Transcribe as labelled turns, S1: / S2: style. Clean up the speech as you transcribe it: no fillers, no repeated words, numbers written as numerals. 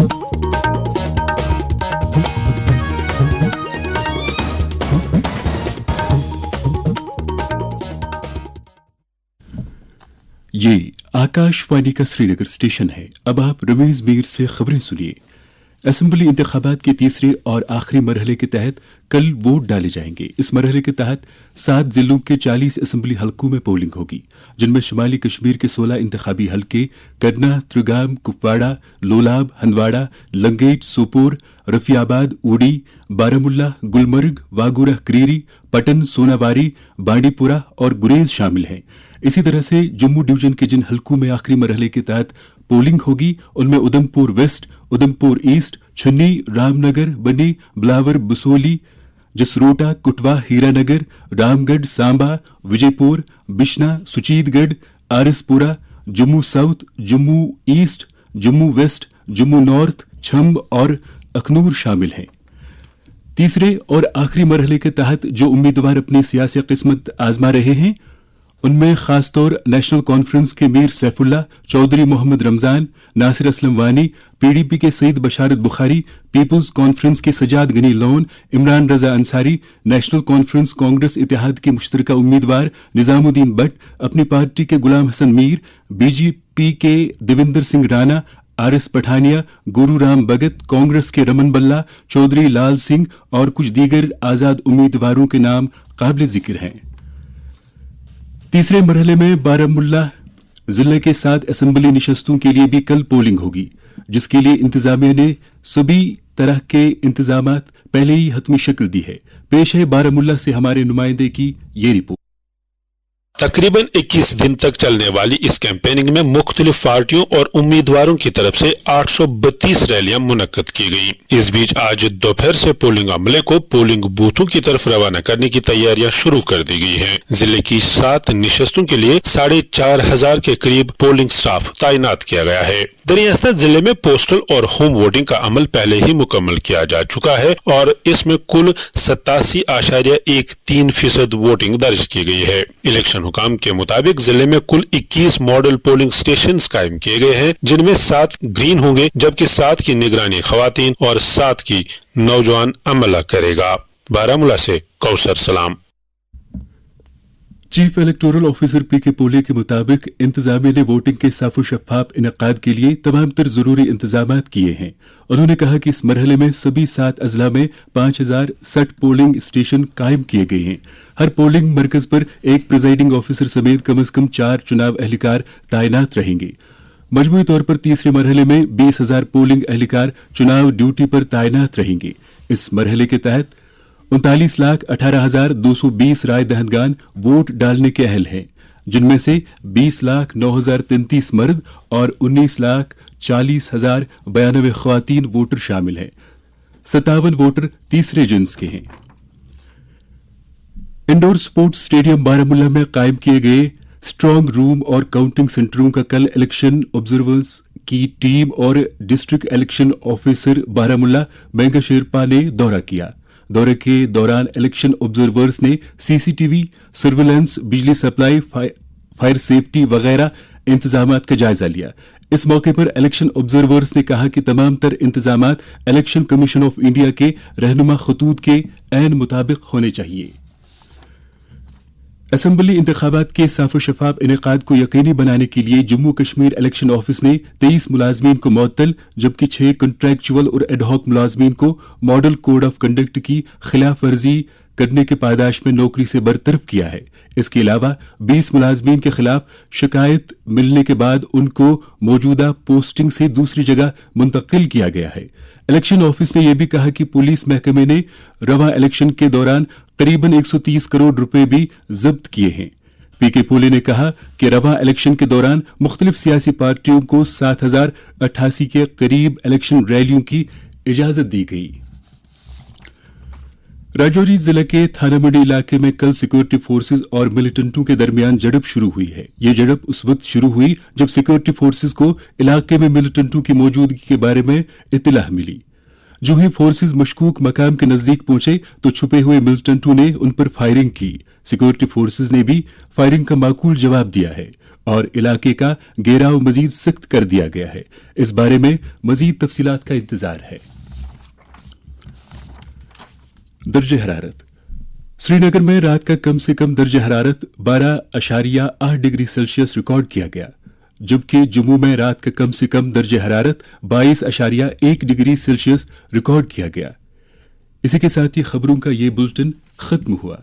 S1: ये आकाशवाणी का श्रीनगर स्टेशन है। अब आप रमीज मीर से खबरें सुनिए। असेंबली इंतखाबात के तीसरे और आखिरी मरहले के तहत कल वोट डाले जाएंगे। इस मरहले के तहत 7 जिलों के 40 असेंबली हलकों में पोलिंग होगी, जिनमें शुमाली कश्मीर के 16 इंतखाबी हलके कन्ना, त्रिगाम, कुपवाड़ा, लोलाब, हंदवाड़ा, लंगेट, सोपोर, रफियाबाद, उड़ी, बारामुल्ला, गुलमर्ग, वागूरा, क्रीरी, पटन, सोनावारी, बांडीपुरा और गुरेज शामिल हैं। इसी तरह से जम्मू डिवीजन के जिन हलकों में आखिरी मरहले के तहत पोलिंग होगी उनमें उधमपुर वेस्ट, उधमपुर ईस्ट, छन्नी, Ramnagar, Bani, Billawar, Basohli, Jasrota, Kathua, Hiranagar, Ramgarh, Samba, Vijaypur, Bishnah, Suchetgarh, R S Pura, Jammu south, Jammu east, Jammu west, Jammu north, Chhamb और अखनूर शामिल हैं। तीसरे और आखिरी मरहले के तहत जो उम्मीदवार अपनी सियासी किस्मत आजमा रहे हैं उनमें खासतौर नेशनल कॉन्फ्रेंस के मीर सैफुल्ला, चौधरी मोहम्मद रमजान, नासिर असलम वानी, पीडीपी के सईद बशारत बुखारी, पीपल्स कॉन्फ्रेंस के सजाद गनी लोन, इमरान रजा अंसारी, नेशनल कॉन्फ्रेंस कांग्रेस इत्तेहाद के मुश्तरका उम्मीदवार निजामुद्दीन भट्ट, अपनी पार्टी के गुलाम हसन मीर, बीजेपी के देविंदर सिंह राणा, आरएस पठानिया, गुरुराम भगत, कांग्रेस के रमन बल्ला, चौधरी लाल सिंह और कुछ दीगर आजाद उम्मीदवारों के नाम काबिल जिक्र हैं। तीसरे मरहले में बारामुल्ला जिले के 7 असेंबली निशस्तों के लिए भी कल पोलिंग होगी, जिसके लिए इंतजामिया ने सभी तरह के इंतजामात पहले ही हतमी शक्ल दी है। पेश है बारामुल्ला से हमारे नुमाइंदे की ये रिपोर्ट।
S2: तकरीबन 21 दिन तक चलने वाली इस कैंपेनिंग में मुख्तलिफ पार्टियों और उम्मीदवारों की तरफ से 832 रैलियां मुनक्कद की गई। इस बीच आज दोपहर से पोलिंग अमले को पोलिंग बूथों की तरफ रवाना करने की तैयारियां शुरू कर दी गई हैं। जिले की 7 निशस्तों के लिए 4,500 के करीब पोलिंग स्टाफ तैनात किया गया है। दरियासत जिले में पोस्टल और होम वोटिंग का अमल पहले ही मुकम्मल किया जा चुका है और इसमें कुल 87.13% वोटिंग दर्ज की गई है। इलेक्शन हुकाम के मुताबिक जिले में कुल 21 मॉडल पोलिंग स्टेशन कायम किए गए हैं, जिनमें 7 ग्रीन होंगे, जबकि 7 की निगरानी खवातीन और 7 की नौजवान अमला करेगा। बारामुला से कौसर सलाम।
S1: चीफ इलेक्टोरल ऑफिसर पीके पोले के मुताबिक इंतजामिया ने वोटिंग के साफो शफाफ इनकाद के लिए तमाम तर जरूरी इंतजामात किए हैं। उन्होंने कहा कि इस मरहले में सभी 7 अजला में 5,060 पोलिंग स्टेशन कायम किए गए हैं। हर पोलिंग मरकज पर एक प्रिजाइडिंग ऑफिसर समेत कम से कम 4 चुनाव एहलकार तैनात रहेंगे। मजमूई तौर पर तीसरे मरहले में 20,000 पोलिंग एहलकार चुनाव ड्यूटी पर तैनात रहेंगे। इस मरहले के तहत 39,18,220 राय दहंदगान वोट डालने के अहल हैं, जिनमें से 20,09,033 मर्द और 19,40,092 ख्वातीन वोटर शामिल हैं। 57 वोटर तीसरे जिन्स के हैं। इंडोर स्पोर्ट्स स्टेडियम बारामुल्ला में कायम किए गए स्ट्रांग रूम और काउंटिंग सेंटरों का कल इलेक्शन ऑब्जर्वर्स की टीम और district election officer Baramulla Minga Sherpa ने दौरा किया। दौरे के दौरान इलेक्शन ऑब्जर्वर्स ने सीसीटीवी, सर्विलांस, बिजली सप्लाई, फायर सेफ्टी वगैरह इंतजामात का जायजा लिया। इस मौके पर इलेक्शन ऑब्जर्वर्स ने कहा कि तमाम तर इंतजामात इलेक्शन कमीशन ऑफ इंडिया के रहनुमा खतूत के ऐन मुताबिक होने चाहिए। असेंबली इंतखाबात के साफ शफाफ इनेकाद को यकीनी बनाने के लिए जम्मू कश्मीर इलेक्शन ऑफिस ने 23 मुलाजमीन को मुअत्तल, जबकि 6 कंट्रैक्चुअल और एडहॉक मुलाजमीन को मॉडल कोड ऑफ कंडक्ट की खिलाफ वर्जी करने के पायदाश में नौकरी से बरतरफ किया है। इसके अलावा 20 मुलाजमीन के खिलाफ शिकायत मिलने के बाद उनको मौजूदा पोस्टिंग से दूसरी जगह मुंतकिल किया गया है। इलेक्शन ऑफिस ने यह भी कहा कि पुलिस महकमे ने रवां इलेक्शन के दौरान करीबन 130 करोड़ रुपए भी जब्त किए हैं। पीके पोले ने कहा कि रवां इलेक्शन के दौरान मुख्तलिफ सियासी पार्टियों को 7,088 के करीब इलेक्शन रैलियों की इजाजत दी गई। राजौरी जिले के थाना मंडी इलाके में कल सिक्योरिटी फोर्सेज और मिलिटेंटों के दरमियान झड़प शुरू हुई है। ये झड़प उस वक्त शुरू हुई जब सिक्योरिटी फोर्सेज को इलाके में मिलिटेंटों की मौजूदगी के बारे में इत्तला मिली। जो ही फोर्सेज मशकूक मकाम के नजदीक पहुंचे तो छुपे हुए मिलिटेंटों ने उन पर फायरिंग की। सिक्योरिटी फोर्सेज ने भी फायरिंग का माकूल जवाब दिया है। اور علاقے کا گھیراؤ مزید سخت کر دیا گیا ہے۔ اس بارے میں مزید تفصیلات کا انتظار ہے۔ درجہ حرارت۔ سری نگر میں رات کا کم سے کم درجہ حرارت 12.8 ڈگری سیلسیس ریکارڈ کیا گیا، جبکہ جموں میں رات کا کم سے کم درجہ حرارت 22.1 ڈگری سیلسیس ریکارڈ کیا گیا۔ اسی کے ساتھ ہی خبروں کا یہ بلٹن ختم ہوا۔